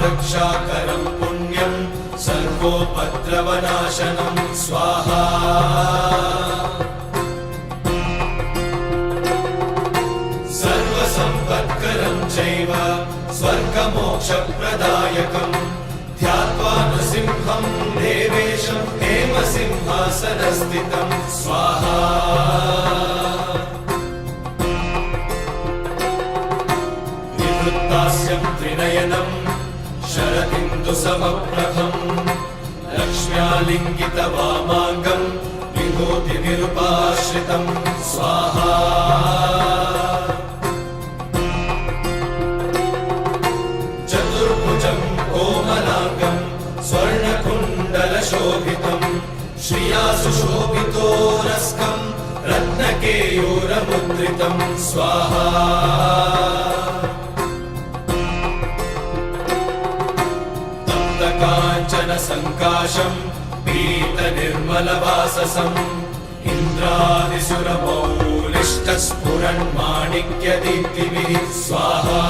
रक्षाकरं पुण्यं सर्वोपद्रवनाशनं स्वाहा सर्वसम्पत्करं चैव स्वर्गमोक्षप्रदायकं ध्यात्वा नृसिंहं देवेशं हेमसिंहासनस्थितं स्वाहा विवृत्तास्यं त्रिनयनं शरदिन्दुसमप्रभं लक्ष्म्यालिङ्गितवामाङ्गं विभूतिनिरुपाश्रितं स्वाहा चतुर्भुजं कोमलाङ्गं स्वर्णकुण्डलशोभितं श्रिया सुशोभितोरस्कं रत्नकेयूरमुद्रितं स्वाहा काञ्चनसङ्काशं पीतनिर्मलवाससम् इन्द्रादिसुरमौलिष्टस्फुरन्माणिक्यदीप्तिभिः स्वाहा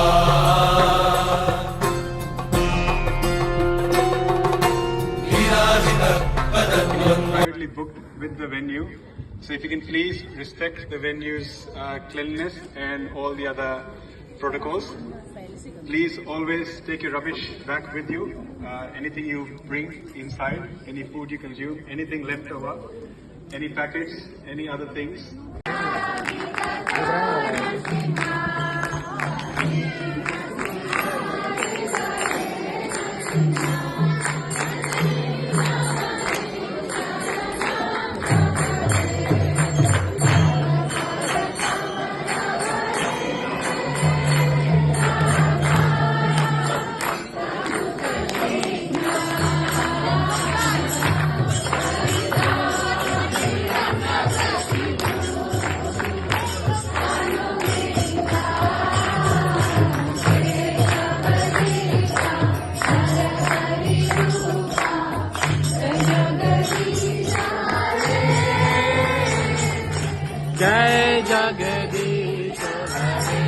Privately booked with the venue, so if you can please respect the venue's cleanliness and all the other protocols. Please always take your rubbish back with you. Anything you bring inside, any food you consume, anything left over, any packets, any other things. जय जगदीश हरे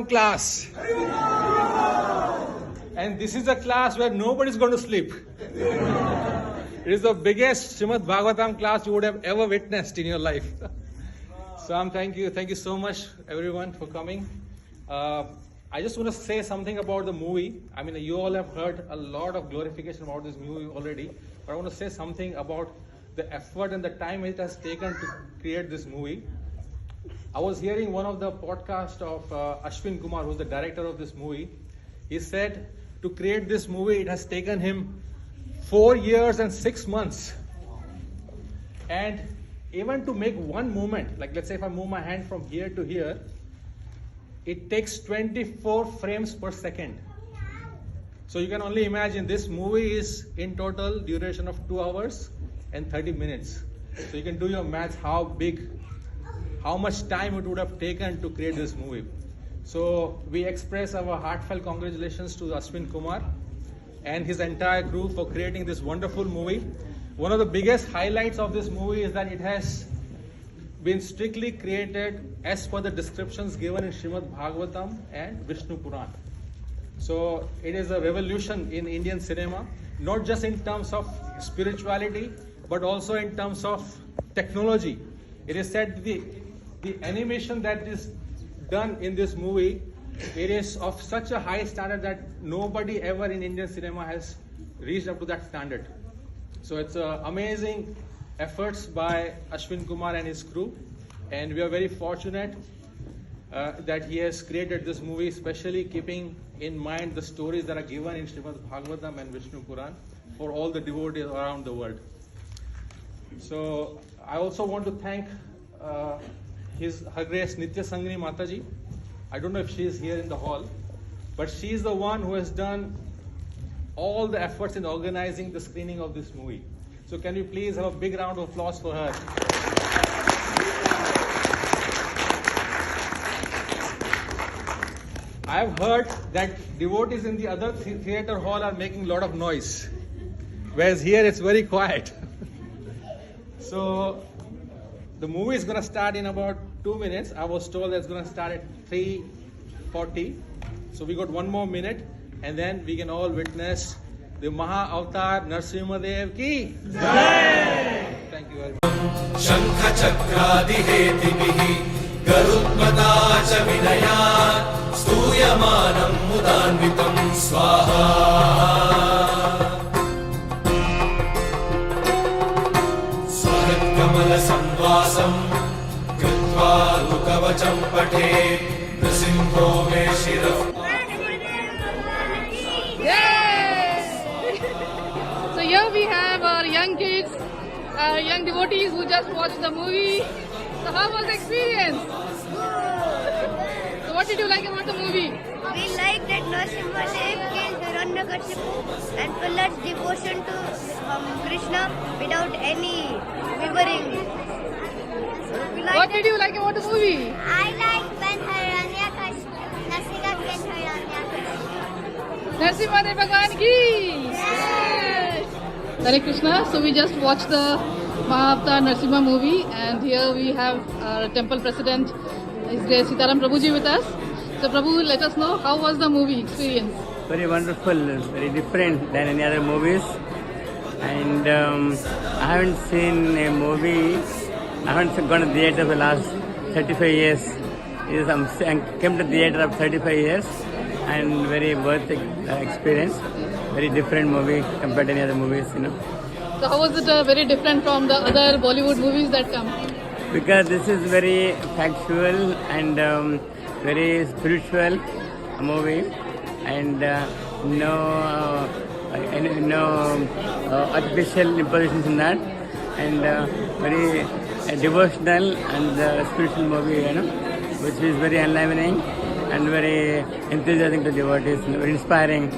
Class, and this is a class where nobody is going to sleep. It is the biggest Srimad Bhagavatam class you would have ever witnessed in your life. So thank you so much everyone for coming. I just want to say something about the movie. I mean, you all have heard a lot of glorification about this movie already, but I want to say something about the effort and the time it has taken to create this movie. I was hearing one of the podcasts of Ashwin Kumar, who's the director of this movie. He said to create this movie, it has taken him 4 years and 6 months. And even to make one movement, like let's say if I move my hand from here to here, it takes 24 frames per second. So you can only imagine this movie is in total duration of 2 hours and 30 minutes. So you can do your maths how much time it would have taken to create this movie. So we express our heartfelt congratulations to Ashwin Kumar and his entire crew for creating this wonderful movie. One of the biggest highlights of this movie is that it has been strictly created as per the descriptions given in Srimad Bhagavatam and Vishnu Puran. So it is a revolution in Indian cinema, not just in terms of spirituality, but also in terms of technology. It is said the animation that is done in this movie, it is of such a high standard that nobody ever in Indian cinema has reached up to that standard. So it's amazing efforts by Ashwin Kumar and his crew, and we are very fortunate that he has created this movie, especially keeping in mind the stories that are given in Srimad Bhagavatam and Vishnu Puran for all the devotees around the world. So I also want to thank Her Grace Nitya Sangani Mataji. I don't know if she is here in the hall, but she is the one who has done all the efforts in organizing the screening of this movie. So can you please have a big round of applause for her? I have heard that devotees in the other theatre hall are making a lot of noise, whereas here it's very quiet. So the movie is going to start in about 2 minutes. I was told that it's going to start at 3:40. So we got 1 more minute, and then we can all witness the Maha Avatar Narasimha Dev ki Jai. Thank you very much. शङ्ख चक्रादिहेतिभिः गरुत्मता च विनयात् स्तूयमानं मुदान्वितं स्वाहा स्वहत्कमलसंवासं कृत्वा लुकवचं पठेत् नृसिंहो मे शिरः. So here we have our young kids, young devotees who just watched the movie. So how was the experience? So what did you like about the movie? We like that Narasimha Dev killed Hiranyakashipu and Prahlad's devotion to Krishna without any wavering. What did you like about the movie? I like when Narasimha killed Hiranyakashipu. Narasimha Dev Bhagwan ki! Hare Krishna. So we just watched the Mahavatar Narasimha movie, and here we have our temple president, His Grace Sitaram Prabhuji, with us. So Prabhu, let us know, how was the movie experience? Very wonderful, very different than any other movies. And I haven't seen a movie, I haven't gone to the theatre for the last 35 years. I came to the theatre after 35 years, and very worth experience. Very different movie compared to any other movies, you know. So how was it very different from the other Bollywood movies that come? Because this is very factual and very spiritual movie, and no artificial impositions in that, and very devotional and spiritual movie, you know, which is very enlivening and very enthusiastic to devotees, very inspiring.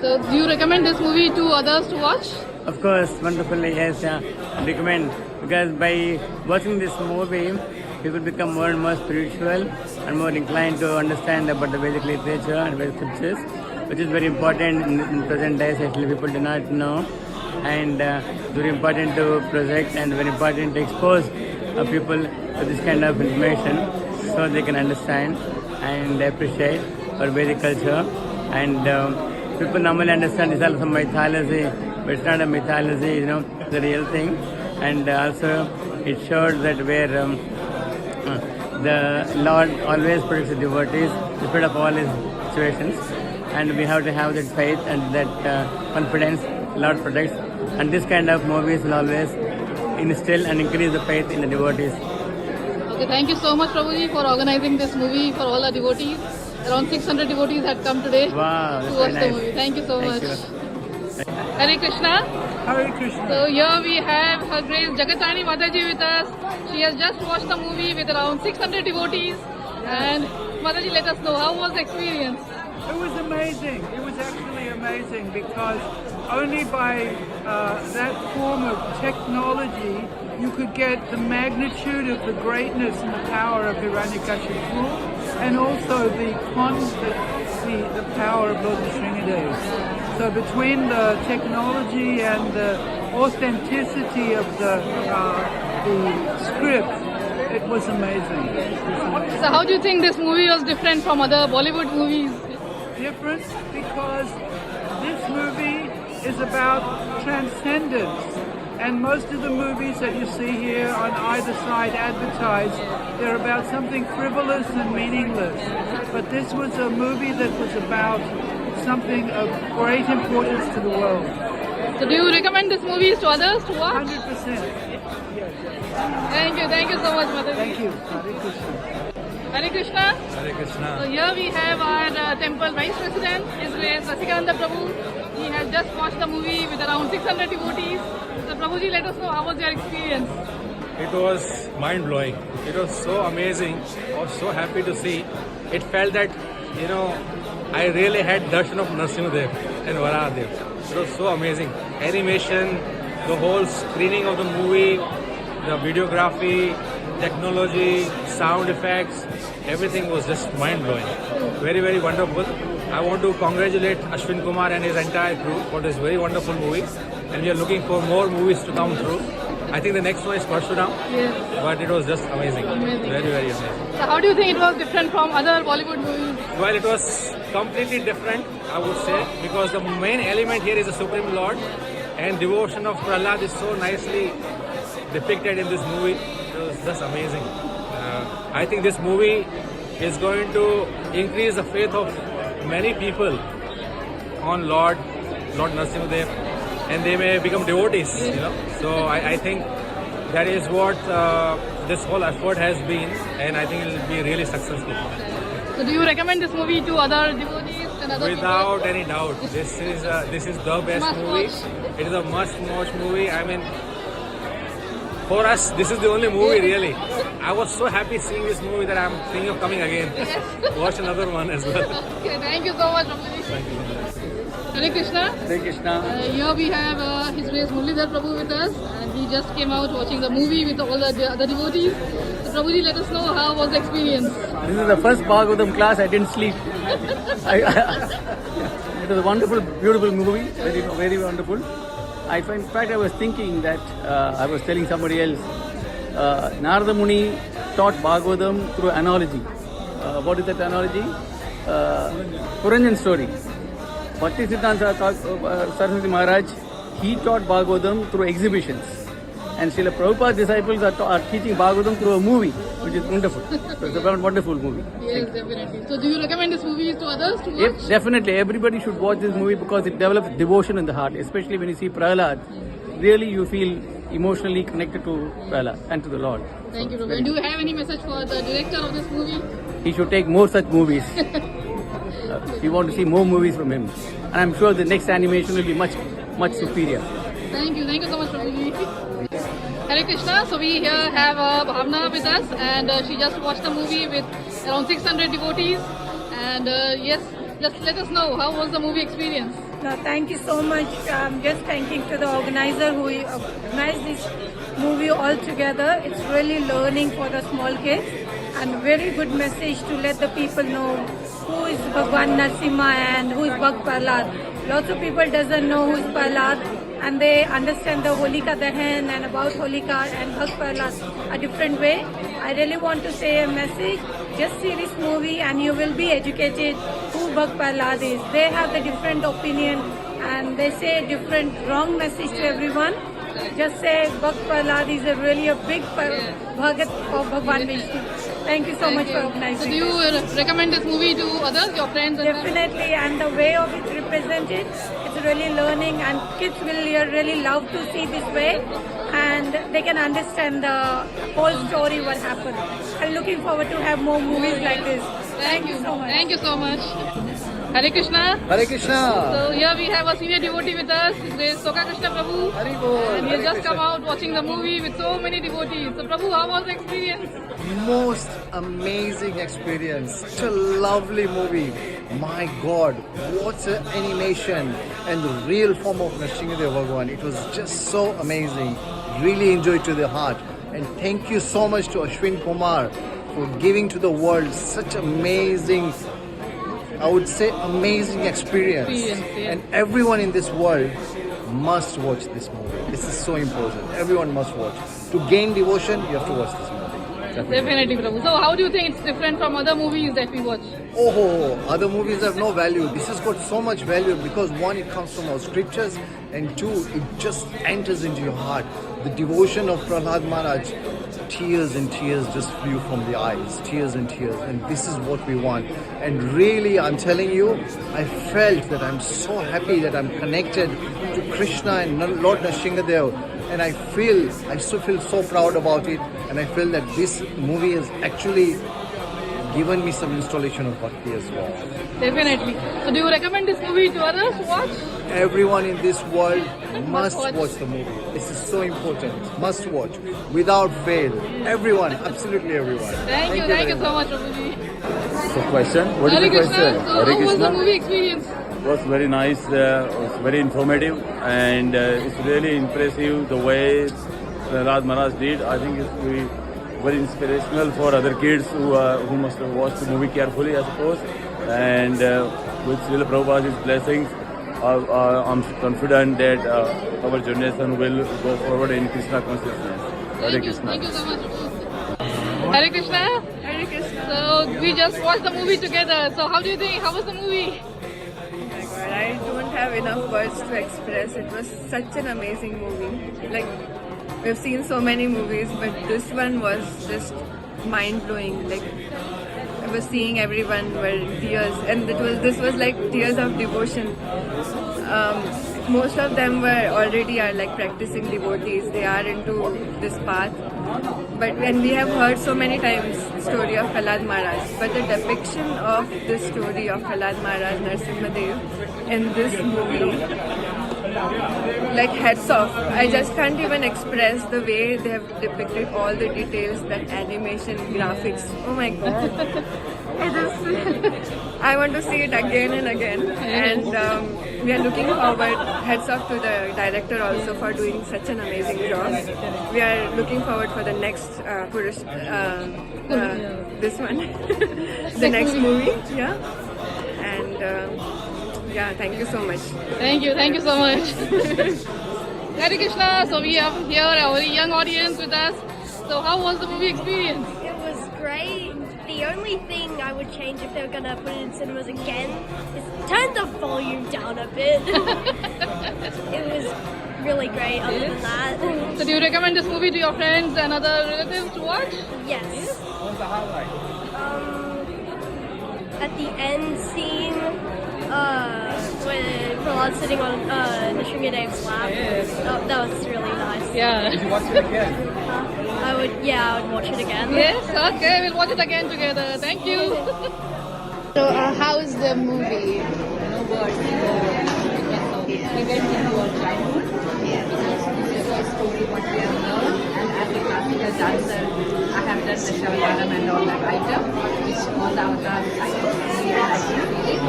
So do you recommend this movie to others to watch? Of course, wonderfully, yes, I recommend, because by watching this movie, people become more and more spiritual and more inclined to understand about the Vedic literature and Vedic scriptures, which is very important in present days. Actually, people do not know, and very important to project and very important to expose people to this kind of information so they can understand and appreciate our Vedic culture. And people normally understand it's also mythology, but it's not a mythology, you know, it's a real thing. And also it shows that where the Lord always protects the devotees in spite of all his situations, and we have to have that faith and that confidence Lord protects. And this kind of movies will always instill and increase the faith in the devotees. Okay, thank you so much, Prabhuji, for organizing this movie for all our devotees. Around 600 devotees had come today Wow, to that's watch very the nice. movie. Thank you so Thank much. you. Hare Krishna. Hare Krishna. So here we have Her Grace Jagatani Mataji with us. She has just watched the movie with around 600 devotees. And Mataji, let us know, how was the experience? It was amazing. It was actually amazing because only by that form of technology you could get the magnitude of the greatness and the power of Hiranyakashipu, and also the power of Lord Nrsimhadev. So between the technology and the authenticity of the script, It was amazing. So how do you think this movie was different from other Bollywood movies? Different because this movie is about transcendence. And most of the movies that you see here on either side advertised, they're about something frivolous and meaningless. But this was a movie that was about something of great importance to the world. So do you recommend this movie to others to watch? 100%. Thank you so much, Mataji. Thank you. Hare Krishna. Hare Krishna. Hare Krishna. So here we have our temple vice president, His Grace Rasikananda Prabhu. He has just watched the movie with around 600 devotees. So Prabhuji, let us know how was your experience? It was mind-blowing. It was so amazing. I was so happy to see. It felt that, I really had darshan of Narasimhadev and Varahadev. It was so amazing. Animation, the whole screening of the movie, the videography, technology, sound effects, everything was just mind-blowing. Very, very wonderful. I want to congratulate Ashwin Kumar and his entire crew for this very wonderful movie. And we are looking for more movies to come through. I think the next one is Parshuram. Yes. But it was just amazing. Very, very amazing. So how do you think it was different from other Bollywood movies? Well, it was completely different, I would say, because the main element here is the Supreme Lord, and devotion of Prahlad is so nicely depicted in this movie. It was just amazing. I think this movie is going to increase the faith of many people on Lord Narasimhadev, and they may become devotees, So I think that is what this whole effort has been, and I think it will be really successful. So do you recommend this movie to other devotees and other Without people? any doubt, this is the best Must movie. watch. It is a must-watch movie. I mean, for us, this is the only movie really. I was so happy seeing this movie that I'm thinking of coming again. Watch another one as well. Okay, thank you so much, Prabhuji. Hare Krishna. Hare Krishna. Here we have His Grace Muralidhar Prabhu with us, and he just came out watching the movie with all the other devotees. So Prabhuji, let us know how was the experience. This is the first Bhagavatam class. I didn't sleep. It was a wonderful, beautiful movie. Very, very wonderful. In fact, I was thinking that I was telling somebody else. Narada Muni taught Bhagavatam through analogy. What is that analogy? Puranjan story. Bhaktisiddhanta Saraswati Maharaj, he taught Bhagavatam through exhibitions. And Srila Prabhupada's disciples are teaching Bhagavatam through a movie, which is wonderful. So it's a wonderful movie. Yes, definitely. So do you recommend this movie to others to watch? Yes, definitely. Everybody should watch this movie because it develops devotion in the heart, especially when you see Prahlad. Really, you feel emotionally connected to Prahlad and to the Lord. Thank you, Prabhu. And do you have any message for the director of this movie? He should take more such movies. We want to see more movies from him. And I'm sure the next animation will be much, much superior. Thank you so much, Prabhuji. Hare Krishna. So we here have Bhavna with us, and she just watched the movie with around 600 devotees. And yes, just let us know how was the movie experience. No, thank you so much. I'm just thanking to the organizer who organized this movie all together. It's really learning for the small kids and very good message to let the people know who is Bhagwan Narasimha and who is Bhakt Prahlad. Lots of people doesn't know who is Prahlad, and they understand the Holika Dahan and about Holika and Bhakt Prahlad a different way. I really want to say a message. Just see this movie and you will be educated who Bhakt Prahlad is. They have the different opinion and they say different wrong message to everyone. Just say Bhakt Prahlad is a big Bhagat of Bhagwan Vishnu. Thank you so much for organizing. So do you recommend this movie to others, your friends? Definitely, and the way of it represented, it's really learning, and kids will really love to see this way, and they can understand the whole story what happened. I'm looking forward to have more movies like this. Thank you so much. Thank you so much. Hare Krishna. Hare Krishna. So here we have a senior devotee with us. His name is Soka Krishna Prabhu. And he has just come out watching the movie with so many devotees. So Prabhu, how was the experience? Most amazing experience. Such a lovely movie. My God, what's the animation and the real form of Narasimhadev Bhagwan. It was just so amazing. Really enjoyed to the heart. And thank you so much to Ashwin Kumar for giving to the world such amazing, I would say amazing experience. Yeah. And everyone in this world must watch this movie. This is so important. Everyone must watch. To gain devotion, you have to watch this movie. Definitely, Prabhu. So how do you think it's different from other movies that we watch? Oh, other movies have no value. This has got so much value because one, it comes from our scriptures, and two, it just enters into your heart. The devotion of Prahlad Maharaj, tears and tears just flew from the eyes, tears and tears, and this is what we want. And really, I'm telling you, I felt that I'm so happy that I'm connected to Krishna and Lord Nrsimhadev, and I still feel so proud about it, and I feel that this movie has actually given me some installation of bhakti as well. Definitely. So do you recommend this movie to others to watch? Everyone in this world must watch the movie. This is so important. Must watch without fail. Everyone, absolutely everyone. Thank you so much, Prabhuji. So question? What is Hare the Krishna. question? So how was the movie experience? It was very nice. It was very informative, and it's really impressive the way Prahlad Maharaj did. I think it's very inspirational for other kids who must have watched the movie carefully, I suppose. And with Srila Prabhupada's blessings, I'm confident that our generation will go forward in Krishna consciousness. Hare Krishna. Thank you so much. Hare Krishna. Hare Krishna. So we just watched the movie together. So how do you think? How was the movie? I don't have enough words to express. It was such an amazing movie. Like, we've seen so many movies, but this one was just mind-blowing. Like, I was seeing everyone were in tears, and this was like tears of devotion. Most of them are like practicing devotees. They are into this path. But when we have heard so many times the story of Prahlad Maharaj, but the depiction of the story of Prahlad Maharaj, Nrsimhadev in this movie, like hats off. I just can't even express the way they have depicted all the details, that animation, graphics. Oh my god. I want to see it again and again. And we are looking forward, hats off to the director also for doing such an amazing job. We are looking forward for the next this one, the next movie. Yeah. And yeah, thank you so much. Thank you so much. Hare Krishna. So we have here a very young audience with us. So how was the movie experience? It was great. The only thing I would change if they were going to put it in cinemas again is turn the volume down a bit. It was really great other than that. So do you recommend this movie to your friends and other relatives to watch? Yes. What was the highlight? At the end scene, when Prahlad's sitting on Nrsimhadev's lap, that was really nice. Yeah. Did you watch it again? I would watch it again. Yes, okay, we'll watch it again together. Thank you. So, how is the movie? No words. We went into our childhood. This is our story, what we have learned. And as a classical dancer, I have done the Shavadanam and all that item, which all the avatars I can see it.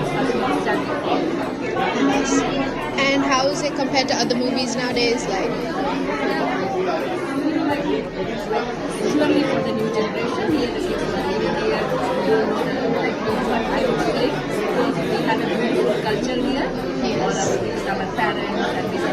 And how is it compared to other movies nowadays? Like, Surely for the new generation, here the kids are living here, don't know the techniques, but I would say we have a beautiful culture here. All our with our parents and with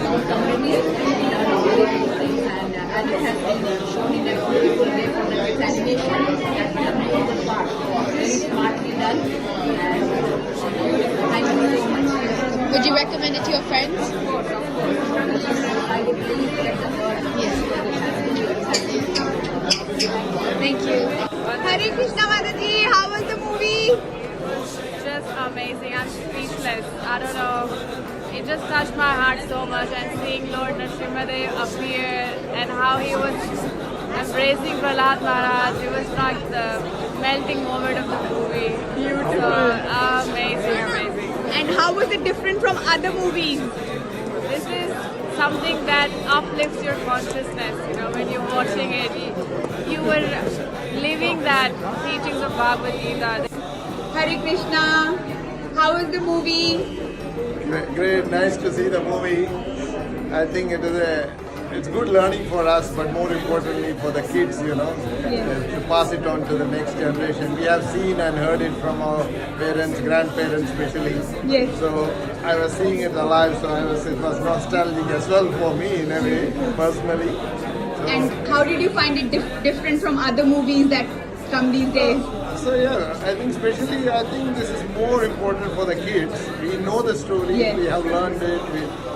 our community, we learn all these things, and as it has been shown in a beautiful way from the kids animation, that's the beautiful part. Very smartly done and beautiful. Thank you so much. would you recommend it to your friends? I would really let the word. Thank you. Hare Krishna Mataji, how was the movie? Just amazing. I'm speechless. I don't know. It just touched my heart so much, and seeing Lord Nrsimhadev appear and how he was embracing Prahlad Maharaj, it was like the melting moment of the movie. Beautiful. So, amazing. And how was it different from other movies? This is something that uplifts your consciousness. You know, when you're watching it, you were living that teachings of Bhagavad Gita. Hare Krishna, how was the movie? Great, nice to see the movie. I think it's good learning for us, but more importantly for the kids, you know, to pass it on to the next generation. We have seen and heard it from our parents, grandparents especially. Yes. So I was seeing it alive, so it was nostalgic as well for me in a way, personally. So And how did you find it different from other movies that come these days? So yeah, I think this is more important for the kids. We know the story, Yes. we have learned it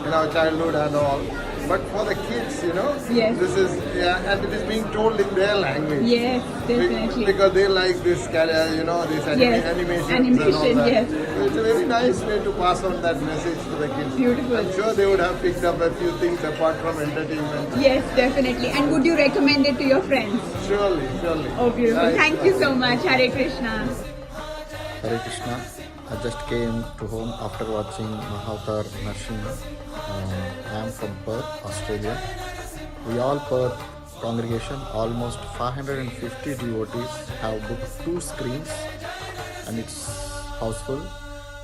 in our childhood and all. But for the kids, Yes. this is and it is being told in their language. Yes, definitely. Because they like this, this Yes. animation. Animation, yes. So it's a very nice way to pass on that message to the kids. Beautiful. I'm sure they would have picked up a few things apart from entertainment. Yes, definitely. And would you recommend it to your friends? Surely. Oh, beautiful. Nice. Thank you so much. Hare Krishna. Hare Krishna. I just came to home after watching Mahavatar Narsimha. I am from Perth, Australia. We all Perth congregation, almost 550 devotees have booked 2 screens and it's houseful.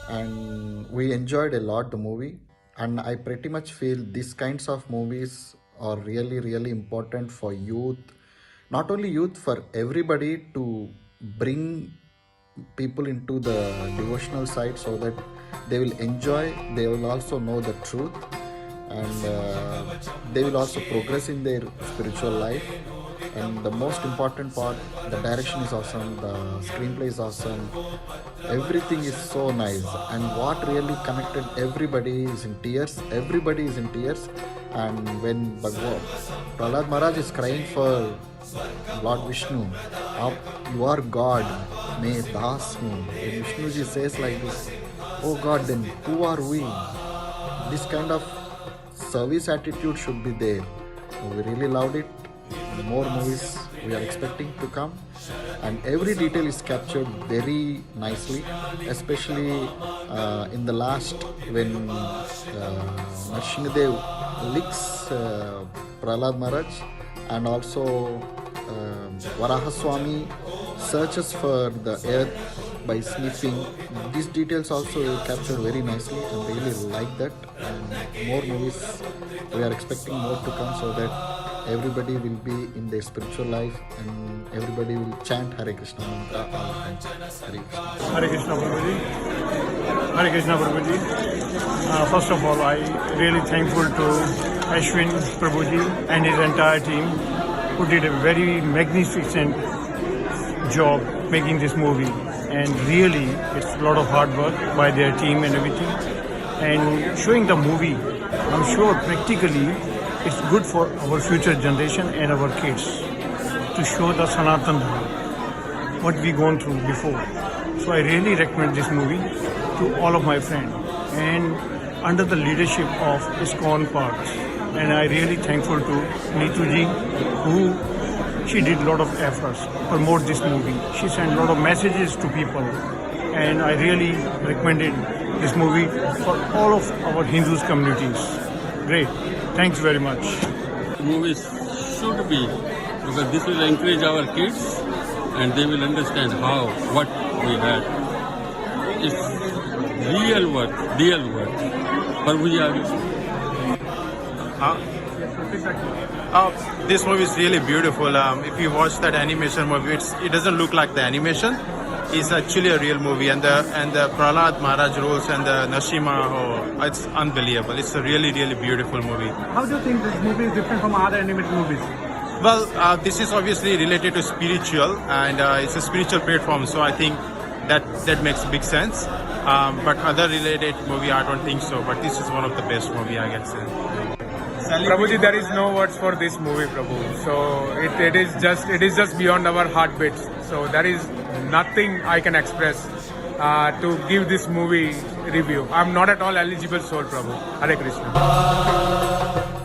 And we enjoyed a lot the movie. And I pretty much feel these kinds of movies are really, really important for youth. Not only youth, for everybody to bring people into the devotional side so that they will enjoy, they will also know the truth, and they will also progress in their spiritual life. And the most important part, the direction is awesome, the screenplay is awesome, everything is so nice. And what really connected everybody is in tears. Everybody is in tears. And when Prahlad Maharaj is crying for Lord Vishnu, you are God, may das hu. When Vishnuji says like this, oh God, then who are we? This kind of service attitude should be there. We really loved it. More movies we are expecting to come, and every detail is captured very nicely, especially in the last when Nrsimhadev licks Prahlad Maharaj, and also Varahaswami searches for the earth by sniffing. These details also captured very nicely, and really like that. And more movies we are expecting more to come, so that everybody will be in their spiritual life and everybody will chant Hare Krishna mantra all the time. Hare Krishna. Hare Krishna Prabhuji. Hare Krishna Prabhuji. First of all, I really thankful to Ashwin Prabhuji and his entire team, who did a very magnificent job making this movie. And really, it's a lot of hard work by their team and everything. And showing the movie, I'm sure practically it's good for our future generation and our kids to show the Sanatan Dharma, what we gone through before. So I really recommend this movie to all of my friends, and under the leadership of ISKCON Parks. And I really thankful to Neetu ji, who she did a lot of efforts to promote this movie. She sent a lot of messages to people, and I really recommended this movie for all of our Hindus communities. Great. Thanks very much. Movies should be, because this will encourage our kids and they will understand what we had. It's real work. Prabhuji, this movie is really beautiful. If you watch that animation movie, it doesn't look like the animation. It's actually a real movie, and the Prahlad Maharaj roles and the Nrsimha, it's unbelievable. It's a really, really beautiful movie. How do you think this movie is different from other animated movies? Well, this is obviously related to spiritual, and it's a spiritual platform, so I think that makes big sense. But other related movie, I don't think so. But this is one of the best movie, I can say. Prabhuji, there is no words for this movie, Prabhu. So it is just beyond our heartbeats. So there is nothing I can express to give this movie review. I'm not at all eligible soul, Prabhu. Hare Krishna.